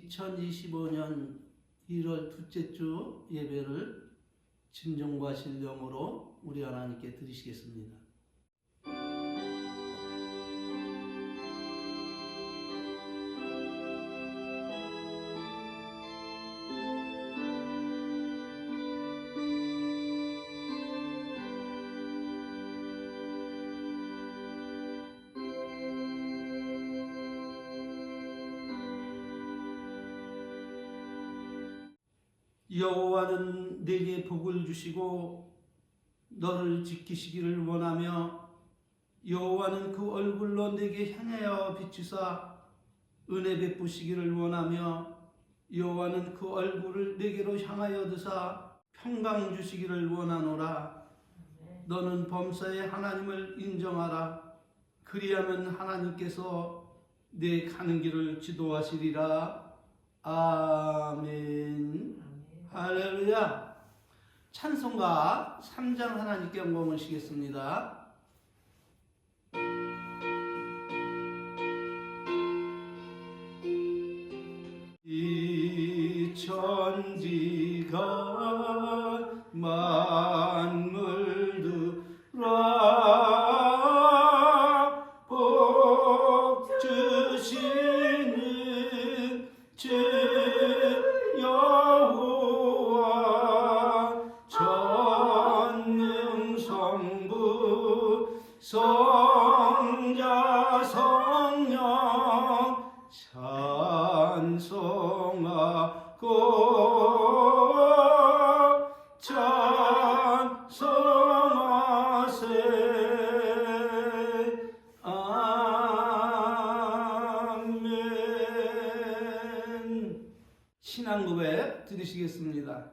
2025년 1월 둘째 주 예배를 진정과 신령으로 우리 하나님께 드리시겠습니다. 여호와는 내게 복을 주시고 너를 지키시기를 원하며 여호와는 그 얼굴로 내게 향하여 비추사 은혜 베푸시기를 원하며 여호와는 그 얼굴을 내게로 향하여 드사 평강 주시기를 원하노라. 너는 범사의 하나님을 인정하라. 그리하면 하나님께서 내 가는 길을 지도하시리라. 아멘. 할렐루야. 찬송가 3장 하나님께 영광을 시겠습니다. 이 천지가 만물들아 복 주시는 주 여호와 전능성부 성자 성령 찬송하고 찬송하세. 아멘. 신앙고백 드리시겠습니다.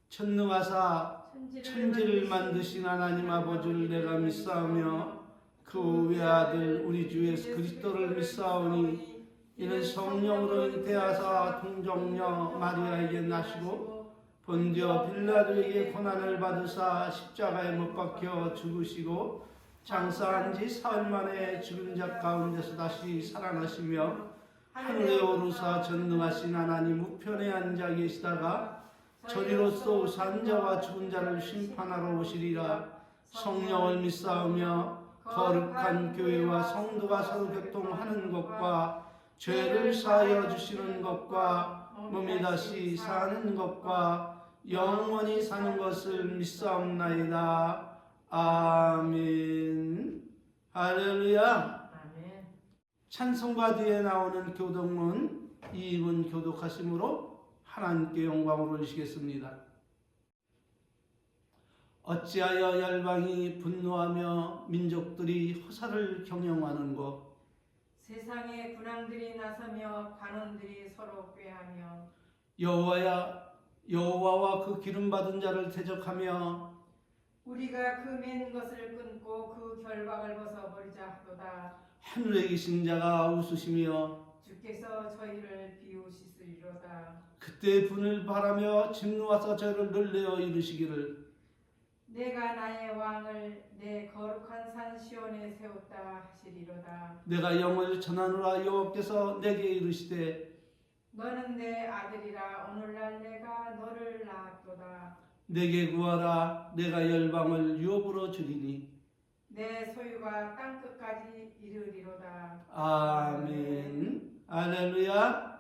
전능하사 천지를 만드신 하나님 아버지를 내가 믿사오며 그 외아들 우리 주 예수 그리스도를 믿사오니 이는 성령으로 잉태하사 동정녀 마리아에게 나시고 본디오 빌라도에게 고난을 받으사 십자가에 못 박혀 죽으시고 장사한 지 사흘 만에 죽은 자 가운데서 다시 살아나시며 하늘에 오르사 전능하신 하나님 우편에 앉아 계시다가 저리로서 산 자와 죽은 자를 심판하러 오시리라. 성령을 믿사오며 거룩한 교회와 성도가 서로 교통하는 것과 죄를 사하여 주시는 것과 몸이 다시 사는 것과 영원히 사는 것을 믿사옵나이다. 아멘. 할렐루야. 아멘. 찬송가 뒤에 나오는 교독문 2분 교독하심으로 하나님께 영광을 올리시겠습니다. 어찌하여 열방이 분노하며 민족들이 허사를 경영하는고 세상에 군왕들이 나서며 관원들이 서로 꾀하며 여호와와 그 기름 받은 자를 대적하며 우리가 그 맨 것을 끊고 그 결박을 벗어버리자 하도다. 하늘에 계신 자가 웃으시며 주께서 저희를 비우시리로다. 그때 분을 바라며 진노하사 저희를 놀래어 이루시기를 내가 나의 왕을 내 거룩한 산 시온에 세웠다 하시리로다. 내가 영을 전하노라. 여호와께서 내게 이르시되 너는 내 아들이라. 오늘날 내가 너를 낳았도다. 내게 구하라. 내가 열방을 유업으로 주리니 내 소유가 땅끝까지 이르리로다. 아멘. 할렐루야.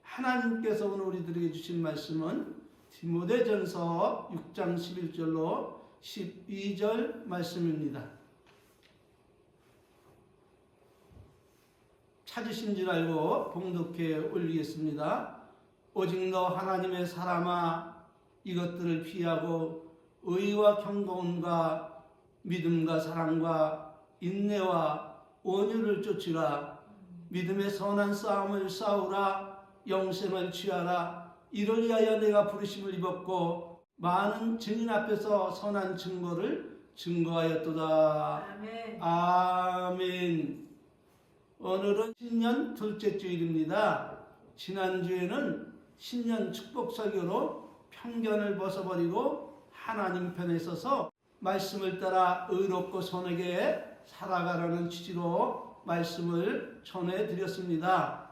하나님께서 오늘 우리들에게 주신 말씀은 디모데전서 6장 11절로 12절 말씀입니다. 찾으신 줄 알고 봉독해 올리겠습니다. 오직 너 하나님의 사람아 이것들을 피하고 의와 경건과 믿음과 사랑과 인내와 온유를 쫓으라. 믿음의 선한 싸움을 싸우라. 영생을 취하라. 이를 위하여 내가 부르심을 입었고 많은 증인 앞에서 선한 증거를 증거하였도다. 아멘. 아멘. 오늘은 신년 둘째 주일입니다. 지난주에는 신년 축복 설교로 편견을 벗어버리고 하나님 편에 서서 말씀을 따라 의롭고 선하게 살아가라는 취지로 말씀을 전해드렸습니다.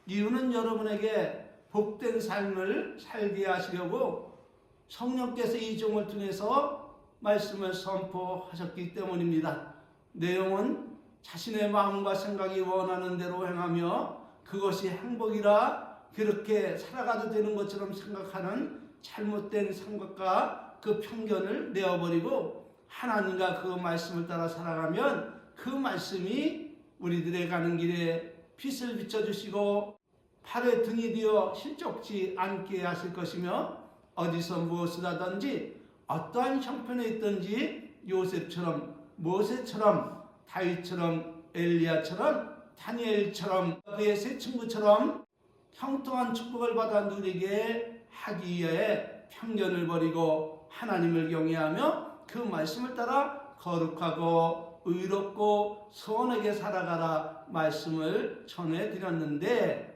이유는 여러분에게 복된 삶을 살게 하시려고 성령께서 이 종을 통해서 말씀을 선포하셨기 때문입니다. 내용은 자신의 마음과 생각이 원하는 대로 행하며 그것이 행복이라 그렇게 살아가도 되는 것처럼 생각하는 잘못된 생각과 그 편견을 내어버리고 하나님과 그 말씀을 따라 살아가면 그 말씀이 우리들의 가는 길에 빛을 비춰주시고 팔에 등이 되어 실족지 않게 하실 것이며 어디서 무엇을 하든지 어떠한 형편에 있든지 요셉처럼 모세처럼 다윗처럼 엘리야처럼 다니엘처럼 그의 세 친구처럼 형통한 축복을 받아 누리게 하기 위해 편견을 버리고 하나님을 경외하며 그 말씀을 따라 거룩하고 의롭고 선하게 살아가라 말씀을 전해드렸는데,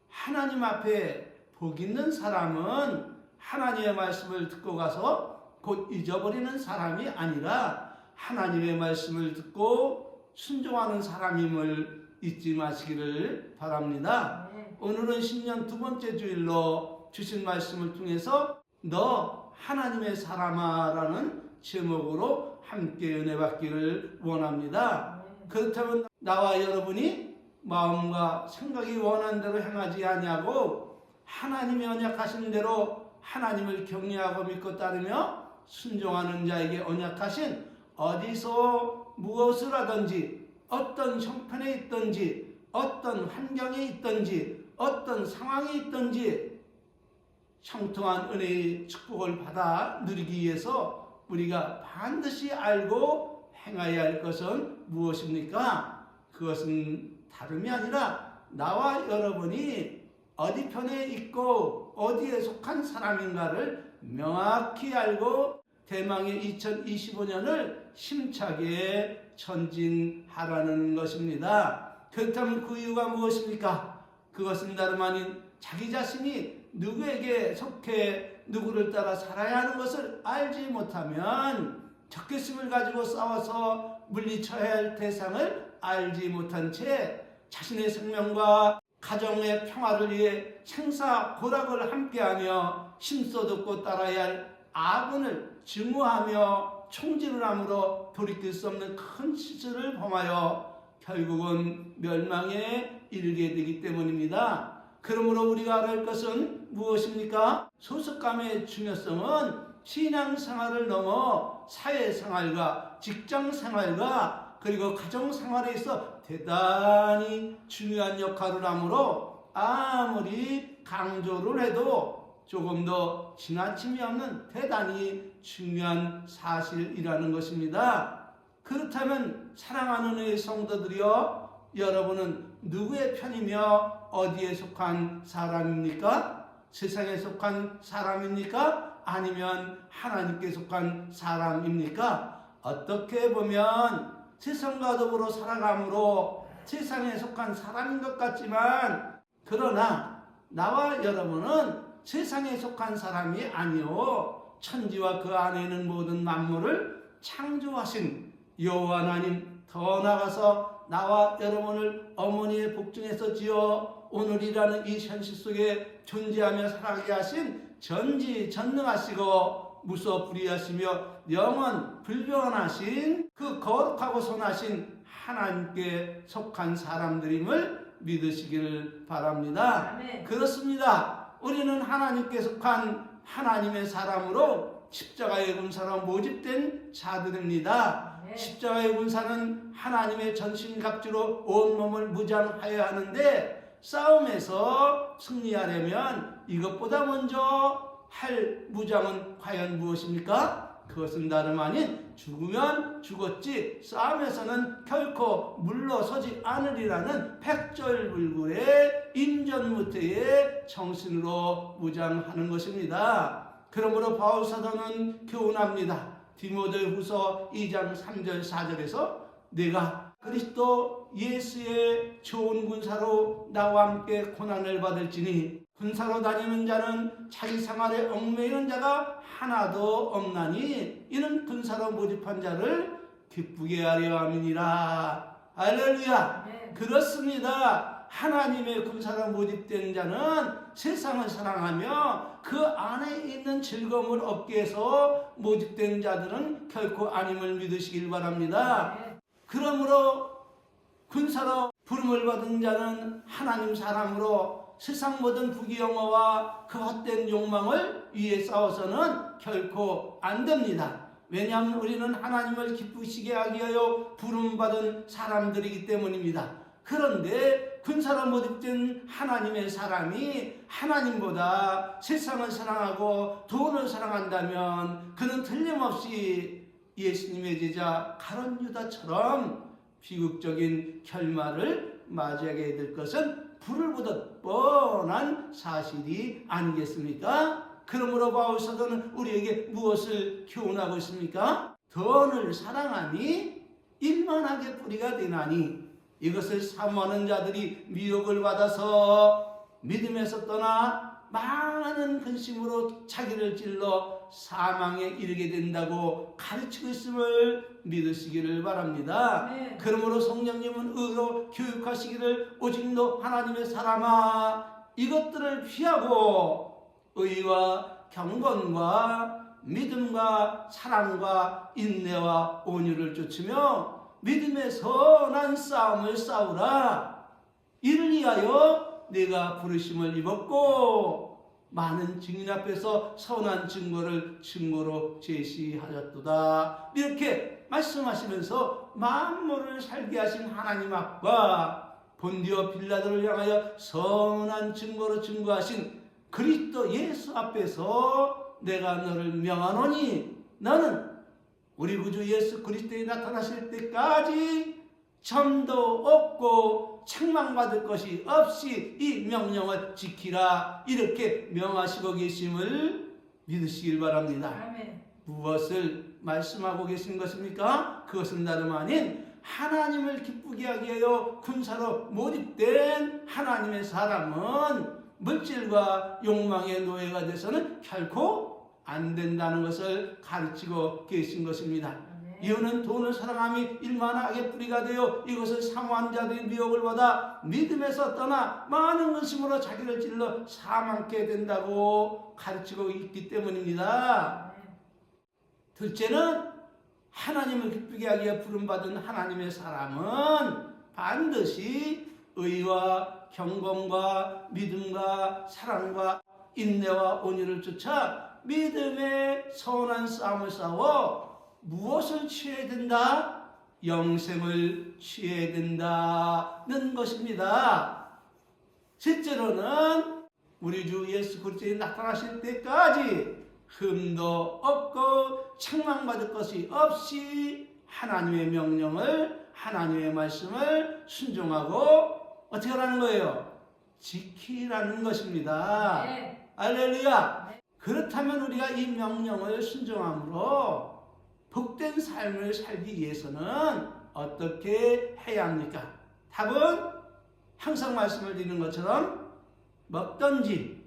하나님 앞에 복 있는 사람은 하나님의 말씀을 듣고 가서 곧 잊어버리는 사람이 아니라 하나님의 말씀을 듣고 순종하는 사람임을 잊지 마시기를 바랍니다. 오늘은 신년 두 번째 주일로 주신 말씀을 통해서 너 하나님의 사람아 라는 제목으로 함께 은혜 받기를 원합니다. 그렇다면 나와 여러분이 마음과 생각이 원하는 대로 행하지 아니하고 하나님이 언약하신 대로 하나님을 경외하고 믿고 따르며 순종하는 자에게 언약하신 어디서 무엇을 하든지 어떤 형편에 있든지 어떤 환경에 있든지 어떤 상황에 있든지 형통한 은혜의 축복을 받아 누리기 위해서 우리가 반드시 알고 행해야 할 것은 무엇입니까? 그것은 다름이 아니라 나와 여러분이 어디 편에 있고 어디에 속한 사람인가를 명확히 알고 대망의 2025년을 힘차게 전진하라는 것입니다. 그렇다면 그 이유가 무엇입니까? 그것은 다름 아닌 자기 자신이 누구에게 속해 누구를 따라 살아야 하는 것을 알지 못하면 적개심을 가지고 싸워서 물리쳐야 할 대상을 알지 못한 채 자신의 생명과 가정의 평화를 위해 생사고락을 함께하며 힘써듣고 따라야 할 아군을 증오하며 총질을 함으로 돌이킬 수 없는 큰 실수를 범하여 결국은 멸망에 이르게 되기 때문입니다. 그러므로 우리가 알아야 할 것은 무엇입니까? 소속감의 중요성은 신앙생활을 넘어 사회생활과 직장생활과 그리고 가정생활에 있어 대단히 중요한 역할을 하므로 아무리 강조를 해도 조금 더 지나침이 없는 대단히 중요한 사실이라는 것입니다. 그렇다면 사랑하는 우리 성도들이여, 여러분은 누구의 편이며 어디에 속한 사람입니까? 세상에 속한 사람입니까? 아니면 하나님께 속한 사람입니까? 어떻게 보면 세상과 더불어 살아감으로 세상에 속한 사람인 것 같지만, 그러나 나와 여러분은 세상에 속한 사람이 아니오 천지와 그 안에 있는 모든 만물을 창조하신 여호와 하나님, 더 나아가서 나와 여러분을 어머니의 복중에서 지어 오늘이라는 이 현실 속에 존재하며 살아가게 하신 전지전능하시고 무소불위하시며 영원 불변하신 그 거룩하고 선하신 하나님께 속한 사람들임을 믿으시기를 바랍니다. 아멘. 그렇습니다. 우리는 하나님께 속한 하나님의 사람으로 십자가의 군사로 모집된 자들입니다. 십자가의 군사는 하나님의 전신갑주로 온몸을 무장하여야 하는데, 싸움에서 승리하려면 이것보다 먼저 할 무장은 과연 무엇입니까? 그것은 다름 아닌 죽으면 죽었지 싸움에서는 결코 물러서지 않으리라는 백절불구의 임전무태의 정신으로 무장하는 것입니다. 그러므로 바울사도는 교훈합니다. 디모데후서 2장 3절 4절에서 내가 그리스도 예수의 좋은 군사로 나와 함께 고난을 받을지니 군사로 다니는 자는 자기 생활에 얽매이는 자가 하나도 없나니 이는 군사로 모집한 자를 기쁘게 하려 함이니라. 할렐루야. 네. 그렇습니다. 하나님의 군사로 모집된 자는 세상을 사랑하며 그 안에 있는 즐거움을 얻기 위해서 모집된 자들은 결코 아님을 믿으시길 바랍니다. 그러므로 군사로 부름을 받은 자는 하나님 사람으로 세상 모든 부귀영화와 그 헛된 욕망을 위해 싸워서는 결코 안 됩니다. 왜냐하면 우리는 하나님을 기쁘시게 하기 위하여 부름받은 사람들이기 때문입니다. 그런데 군사로 모집된 하나님의 사람이 하나님보다 세상을 사랑하고 돈을 사랑한다면 그는 틀림없이 예수님의 제자 가룟 유다처럼 비극적인 결말을 맞이하게 될 것은 불을 보듯 뻔한 사실이 아니겠습니까? 그러므로 바울 사도는 우리에게 무엇을 교훈하고 있습니까? 돈을 사랑함이 일만하게 뿌리가 되나니 이것을 사모하는 자들이 미혹을 받아서 믿음에서 떠나 많은 근심으로 자기를 찔러 사망에 이르게 된다고 가르치고 있음을 믿으시기를 바랍니다. 네. 그러므로 성령님은 의로 교육하시기를 오직 너 하나님의 사람아 이것들을 피하고 의와 경건과 믿음과 사랑과 인내와 온유를 좇으며 믿음의 선한 싸움을 싸우라. 이를 위하여 내가 부르심을 입었고 많은 증인 앞에서 선한 증거로 제시하였도다. 이렇게 말씀하시면서 만물을 살게 하신 하나님 앞과 본디오 빌라도를 향하여 선한 증거로 증거하신 그리스도 예수 앞에서 내가 너를 명하노니 너는 우리 구주 예수 그리스도에 나타나실 때까지 점도 없고 책망받을 것이 없이 이 명령을 지키라. 이렇게 명하시고 계심을 믿으시길 바랍니다. 아멘. 무엇을 말씀하고 계신 것입니까? 그것은 다름 아닌 하나님을 기쁘게 하기 위하여 군사로 모집된 하나님의 사람은 물질과 욕망의 노예가 돼서는 결코 안 된다는 것을 가르치고 계신 것입니다. 이유는 돈을 사랑함이 일만하게 뿌리가 되어 이것을 사모한 자들이 미혹을 받아 믿음에서 떠나 많은 근심으로 자기를 찔러 사망케 된다고 가르치고 있기 때문입니다. 둘째는 하나님을 기쁘게 하기 위해 부름받은 하나님의 사람은 반드시 의와 경건과 믿음과 사랑과 인내와 온유를 쫓아 믿음의 선한 싸움을 싸워 무엇을 취해야 된다? 영생을 취해야 된다는 것입니다. 셋째로는 우리 주 예수 그리스도에 나타나실 때까지 흠도 없고 책망받을 것이 없이 하나님의 명령을 하나님의 말씀을 순종하고 어떻게 하라는 거예요? 지키라는 것입니다. 네. 할렐루야. 그렇다면 우리가 이 명령을 순종함으로 복된 삶을 살기 위해서는 어떻게 해야 합니까? 답은 항상 말씀을 드리는 것처럼 먹든지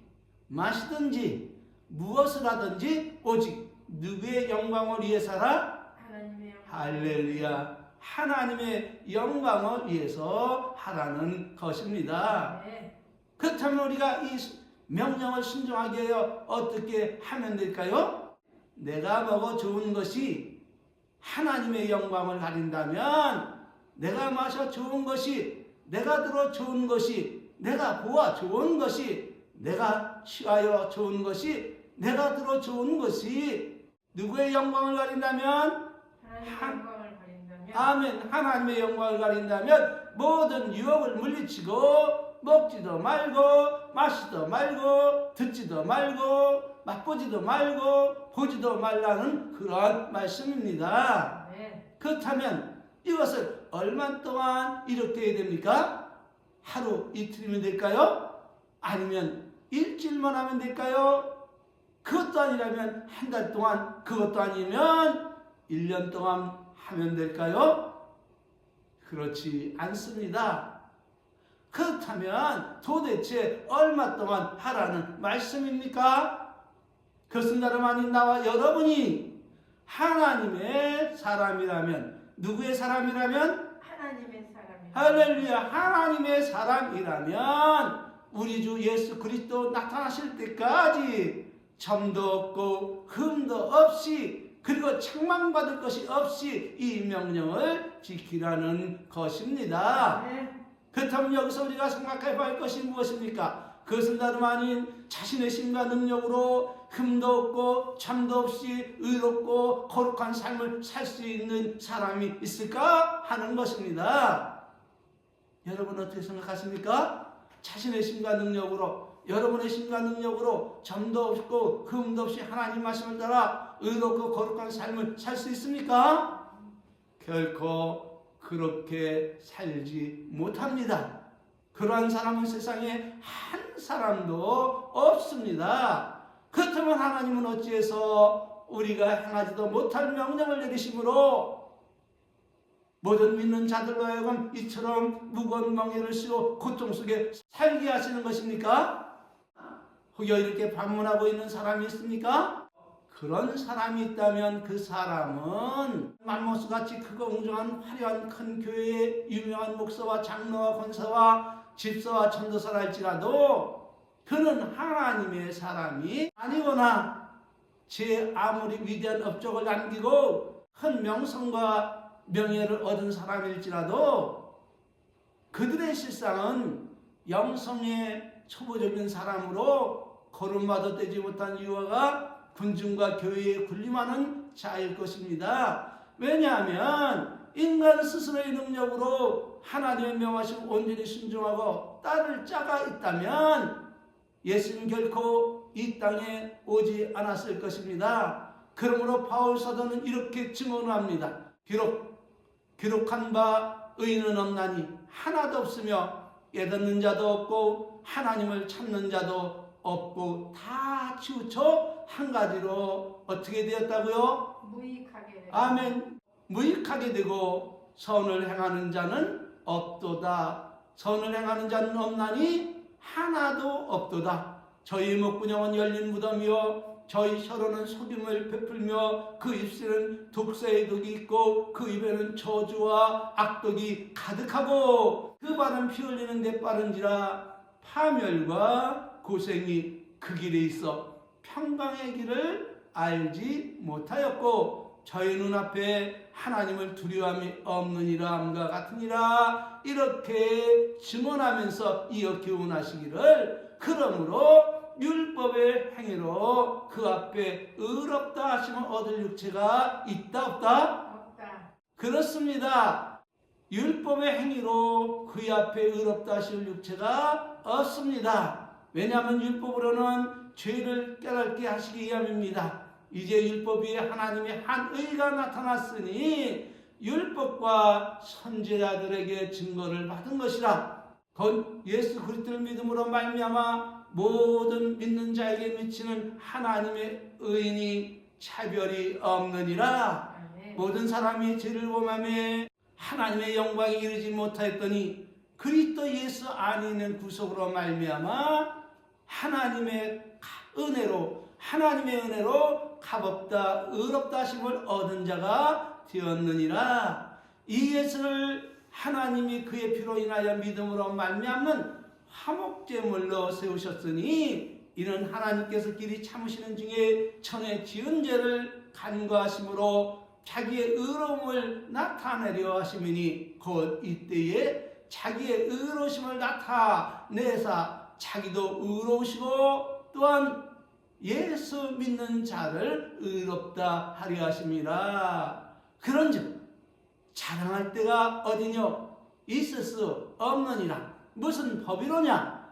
마시든지 무엇을 하든지 오직 누구의 영광을 위해서라? 하나님의 영광. 할렐루야. 하나님의 영광을 위해서 하라는 것입니다. 네. 그렇다면 우리가 이 명령을 순종하기 위하여 어떻게 하면 될까요? 내가 먹어 좋은 것이 하나님의 영광을 가린다면, 내가 마셔 좋은 것이, 내가 들어 좋은 것이, 내가 보아 좋은 것이, 내가 취하여 좋은 것이, 내가 들어 좋은 것이 누구의 영광을 가린다면? 하나님의 영광을 가린다면. 아멘. 하나님의 영광을 가린다면 모든 유혹을 물리치고 먹지도 말고 마시지도 말고 듣지도 말고 맛보지도 말고 보지도 말라는 그러한 말씀입니다. 네. 그렇다면 이것을 얼마 동안 이렇게 해야 됩니까? 하루 이틀이면 될까요? 아니면 일주일만 하면 될까요? 그것도 아니라면 한 달 동안, 그것도 아니면 1년 동안 하면 될까요? 그렇지 않습니다. 그렇다면 도대체 얼마 동안 하라는 말씀입니까? 그것은 다름 아닌 나와 여러분이 하나님의 사람이라면, 누구의 사람이라면? 하나님의 사람이라면. 할렐루야. 하나님의 사람이라면 우리 주 예수 그리스도 나타나실 때까지 점도 없고 흠도 없이 그리고 책망받을 것이 없이 이 명령을 지키라는 것입니다. 그렇다면 여기서 우리가 생각해 봐야 할 것이 무엇입니까? 그것은 다름 아닌 자신의 힘과 능력으로 흠도 없고 참도 없이 의롭고 거룩한 삶을 살 수 있는 사람이 있을까 하는 것입니다. 여러분 어떻게 생각하십니까? 자신의 힘과 능력으로, 여러분의 힘과 능력으로 점도 없고 흠도 없이 하나님 말씀을 따라 의롭고 거룩한 삶을 살 수 있습니까? 결코 그렇게 살지 못합니다. 그러한 사람은 세상에 한 사람도 없습니다. 그렇다면 하나님은 어찌해서 우리가 행하지도 못할 명령을 내리심으로 모든 믿는 자들로 하여금 이처럼 무거운 멍에를 씌워 고통 속에 살게 하시는 것입니까? 혹여 이렇게 반문하고 있는 사람이 있습니까? 그런 사람이 있다면 그 사람은 말모스같이 크고 웅장한 화려한 큰 교회의 유명한 목사와 장로와 권사와 집사와 전도사랄지라도 그는 하나님의 사람이 아니거나 제 아무리 위대한 업적을 남기고 큰 명성과 명예를 얻은 사람일지라도 그들의 실상은 영성의 초보적인 사람으로 거름마도 떼지 못한 유아가 군중과 교회에 군림하는 자일 것입니다. 왜냐하면 인간 스스로의 능력으로 하나님의 명하심 온전히 순종하고 따를 자가 있다면 예수님 결코 이 땅에 오지 않았을 것입니다. 그러므로 바울 사도는 이렇게 증언합니다. 기록한 바 의인은 없나니 하나도 없으며 깨닫는 자도 없고 하나님을 찾는 자도 없고 다 치우쳐 한 가지로 어떻게 되었다고요? 무익하게 되고. 아멘. 무익하게 되고 선을 행하는 자는 없도다. 선을 행하는 자는 없나니 하나도 없도다. 저희 목구녕은 열린 무덤이요 저희 혀로는 속임을 베풀며 그 입술은 독사의 독이 있고 그 입에는 저주와 악독이 가득하고 그 발은 피 흘리는 데 빠른지라 파멸과 고생이 그 길에 있어 평강의 길을 알지 못하였고 저희 눈앞에 하나님을 두려움이 없느니라 함과 같으니라. 이렇게 증언하면서 이어 교훈하시기를 그러므로 율법의 행위로 그 앞에 의롭다 하심을 얻을 육체가 있다 없다? 없다. 그렇습니다. 율법의 행위로 그 앞에 의롭다 하실 육체가 없습니다. 왜냐하면 율법으로는 죄를 깨닫게 하시기 위함입니다. 이제 율법 위에 하나님의 한 의가 나타났으니 율법과 선지자들에게 증거를 받은 것이라. 곧 예수 그리스도를 믿음으로 말미암아 모든 믿는 자에게 미치는 하나님의 의인이 차별이 없느니라. 아멘. 모든 사람이 죄를 범하며 하나님의 영광에 이르지 못하였더니 그리스도 예수 안에 있는 구속으로 말미암아 하나님의 은혜로 값없다 의롭다 하심을 얻은 자가 되었느니라. 이 예수를 하나님이 그의 피로 인하여 믿음으로 말미암는 화목제물로 세우셨으니 이는 하나님께서 길이 참으시는 중에 천에 지은 죄를 간과하심으로 자기의 의로움을 나타내려 하심이니 곧 이때에 자기의 의로우심을 나타내사 자기도 의로우시고 또한 예수 믿는 자를 의롭다 하려 하심이라. 그런즉 자랑할 때가 어디뇨? 있을 수 없느니라. 무슨 법이로냐?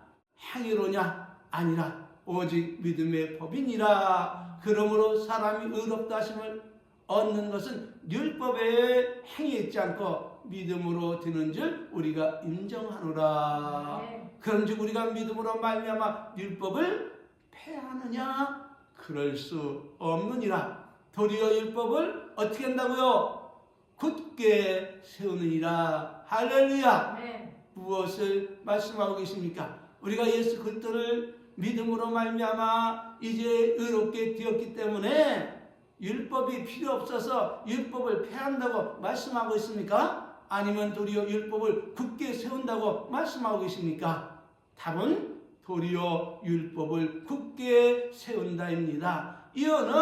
행위로냐? 아니라 오직 믿음의 법이니라. 그러므로 사람이 의롭다 하심을 얻는 것은 율법의 행위에 있지 않고 믿음으로 되는 줄 우리가 인정하노라. 네. 그런즉 우리가 믿음으로 말미암아 율법을 폐하느냐? 그럴 수 없느니라. 도리어 율법을 어떻게 한다고요? 굳게 세우느니라. 할렐루야. 네. 무엇을 말씀하고 계십니까? 우리가 예수 그리스도를 믿음으로 말미암아 이제 의롭게 되었기 때문에 율법이 필요 없어서 율법을 폐한다고 말씀하고 있습니까? 아니면 도리어 율법을 굳게 세운다고 말씀하고 계십니까? 답은 도리어 율법을 굳게 세운다입니다. 이유는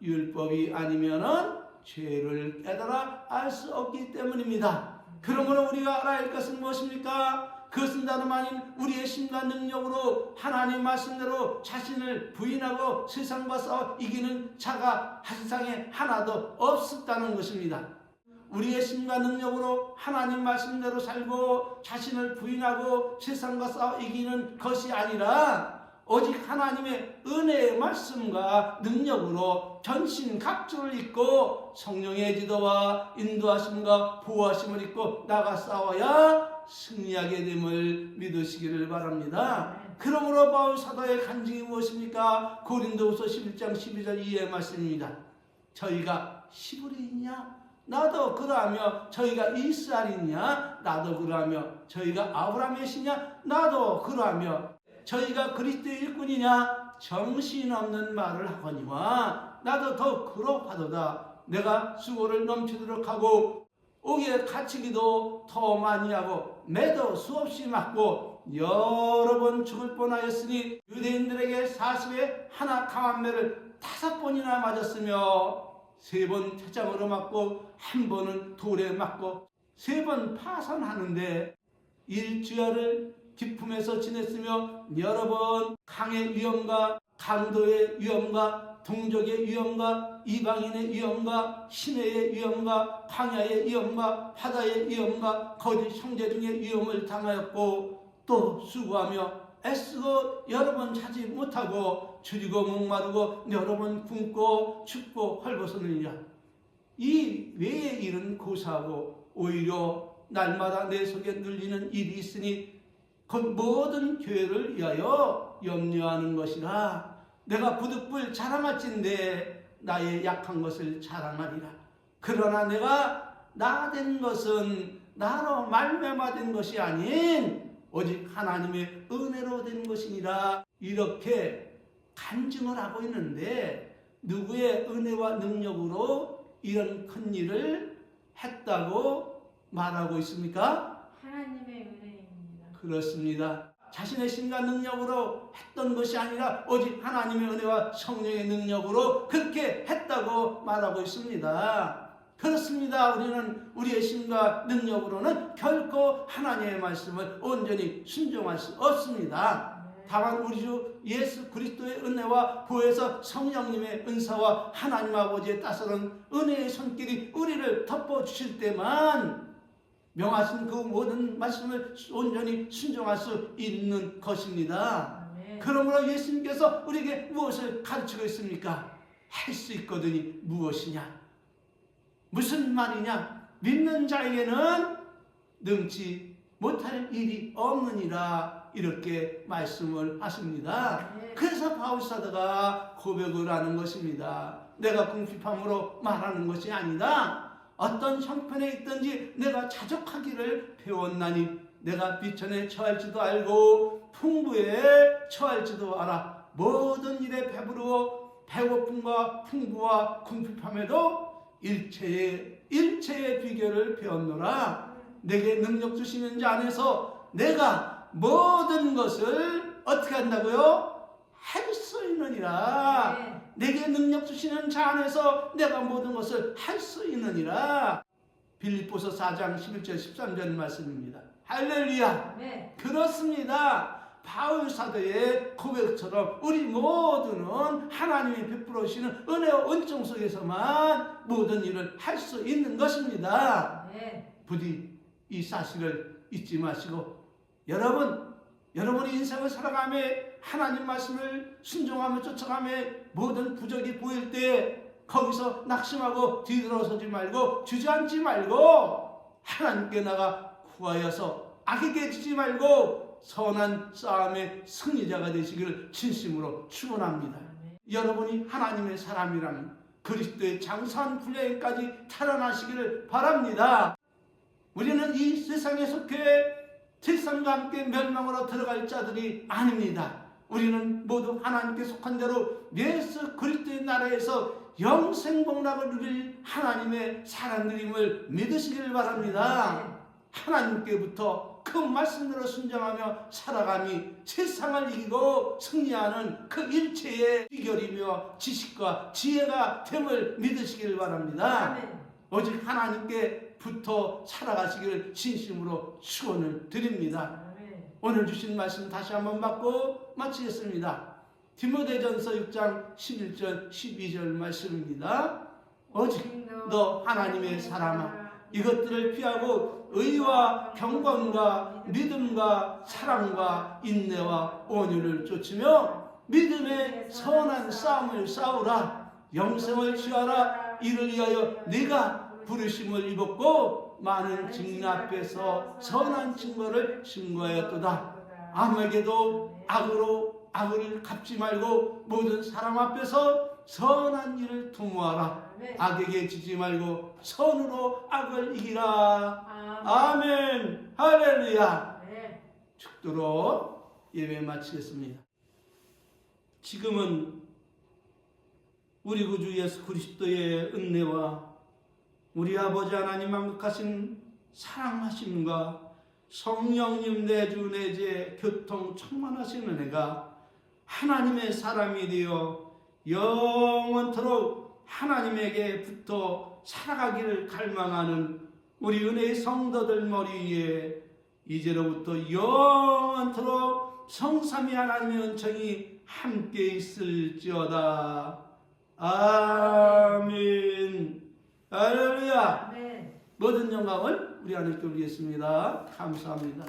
율법이 아니면은 죄를 깨달아 알 수 없기 때문입니다. 그러므로 우리가 알아야 할 것은 무엇입니까? 그것은 다름 아닌 우리의 힘과 능력으로 하나님 말씀대로 자신을 부인하고 세상과 싸워 이기는 자가 세상에 하나도 없었다는 것입니다. 우리의 힘과 능력으로 하나님 말씀대로 살고 자신을 부인하고 세상과 싸워 이기는 것이 아니라 오직 하나님의 은혜의 말씀과 능력으로 전신갑주를 입고 성령의 지도와 인도하심과 보호하심을 입고 나가 싸워야 승리하게 됨을 믿으시기를 바랍니다. 그러므로 바울 사도의 간증이 무엇입니까? 고린도후서 11장 12절 이하의 말씀입니다. 저희가 시브리이냐? 나도 그러하며 저희가 이스라엘이냐? 나도 그러하며 저희가 아브라함의 씨냐? 나도 그러하며 저희가 그리스도의 일꾼이냐? 정신없는 말을 하거니와 나도 더 그러하도다. 내가 수고를 넘치도록 하고 옥에 갇히기도 더 많이 하고 매도 수없이 맞고 여러 번 죽을 뻔하였으니 유대인들에게 40에 하나 강한 매를 5번이나 맞았으며 3번 태장으로 맞고 1번은 돌에 맞고 3번 파산하는데 일주일을 기품에서 지냈으며 여러 번 강의 위험과 강도의 위험과 동족의 위험과 이방인의 위험과 시내의 위험과 광야의 위험과 바다의 위험과 거짓 형제 등의 위험을 당하였고 또 수고하며 애쓰고 여러 번 자지 못하고 줄이고 목마르고 여러 번 굶고 춥고 헐벗었느니라. 이 외의 일은 고사하고 오히려 날마다 내 속에 눌리는 일이 있으니 그 모든 교회를 위하여 염려하는 것이라. 내가 부득불 자랑할진대 나의 약한 것을 자랑하리라. 그러나 내가 나 된 것은 나로 말미암아 된 것이 아닌 오직 하나님의 은혜로 된 것이니라. 이렇게 간증을 하고 있는데 누구의 은혜와 능력으로 이런 큰 일을 했다고 말하고 있습니까? 하나님의 은혜입니다. 그렇습니다. 자신의 힘과 능력으로 했던 것이 아니라 오직 하나님의 은혜와 성령의 능력으로 그렇게 했다고 말하고 있습니다. 그렇습니다. 우리는 우리의 힘과 능력으로는 결코 하나님의 말씀을 온전히 순종할 수 없습니다. 다만 우리 주 예수 그리스도의 은혜와 보혜사 성령님의 은사와 하나님 아버지의 따스한 은혜의 손길이 우리를 덮어주실 때만 명하신 그 모든 말씀을 온전히 순종할 수 있는 것입니다. 그러므로 예수님께서 우리에게 무엇을 가르치고 있습니까? 할 수 있거든이 무엇이냐? 무슨 말이냐? 믿는 자에게는 능치 못할 일이 없느니라 이렇게 말씀을 하십니다. 그래서 바울 사도가 고백을 하는 것입니다. 내가 궁핍함으로 말하는 것이 아니다. 어떤 형편에 있든지 내가 자족하기를 배웠나니 내가 비천에 처할지도 알고 풍부에 처할지도 알아. 모든 일에 배부르고 배고픔과 풍부와 궁핍함에도 일체의 비결을 배웠노라. 내게 능력 주시는 자 안에서 내가 모든 것을 어떻게 한다고요? 할 수 있느니라. 내게 능력 주시는 자 안에서 내가 모든 것을 할 수 있느니라. 빌립보서 4장 11절 13절 말씀입니다. 할렐루야. 그렇습니다. 바울 사도의 고백처럼 우리 모두는 하나님이 베풀어 주시는 은혜와 은총 속에서만 모든 일을 할 수 있는 것입니다. 부디 이 사실을 잊지 마시고 여러분이 인생을 살아가며 하나님 말씀을 순종하며 쫓아가며 모든 부족이 보일 때 거기서 낙심하고 뒤돌아서지 말고 주저앉지 말고 하나님께 나가 구하여서 악에게 지지 말고 선한 싸움의 승리자가 되시기를 진심으로 축원합니다. 여러분이 하나님의 사람이라면 그리스도의 장사한 분량까지 탈환하시기를 바랍니다. 우리는 이 세상에 속해 세상과 함께 멸망으로 들어갈 자들이 아닙니다. 우리는 모두 하나님께 속한 대로 예수 그리스도의 나라에서 영생복락을 누릴 하나님의 사랑들임을 믿으시기를 바랍니다. 하나님께부터 그 말씀대로 순종하며 살아감이 세상을 이기고 승리하는 그 일체의 비결이며 지식과 지혜가 됨을 믿으시기를 바랍니다. 아멘. 오직 하나님께 붙어 살아가시기를 진심으로 축원을 드립니다. 아멘. 오늘 주신 말씀 다시 한번 받고 마치겠습니다. 디모데전서 6장 11절 12절 말씀입니다. 오직 너 하나님의 사람아 이것들을 피하고 의와 경건과 믿음과 사랑과 인내와 온유를 쫓으며 믿음의 선한 싸움을 싸우라. 영생을 취하라. 이를 위하여 네가 부르심을 입었고 많은 증인 앞에서 선한 증거를 증거하였도다. 아무에게도 악으로 악을 갚지 말고 모든 사람 앞에서 선한 일을 도모하라. 악에게 지지 말고 선으로 악을 이기라. 아멘. 할렐루야. 축도로 예배 마치겠습니다. 지금은 우리 구주 예수 그리스도의 은혜와 우리 아버지 하나님 만극하신 사랑하심과 성령님 내주 내재 교통 충만하신 은혜가 하나님의 사람이 되어 영원토록 하나님에게 붙어 살아가기를 갈망하는 우리 은혜의 성도들 머리 위에 이제로부터 영원토록 성삼위 하나님의 은총이 함께 있을지어다. 아멘. 할렐루야. 모든 영광을 우리 하나님께 올리겠습니다. 감사합니다.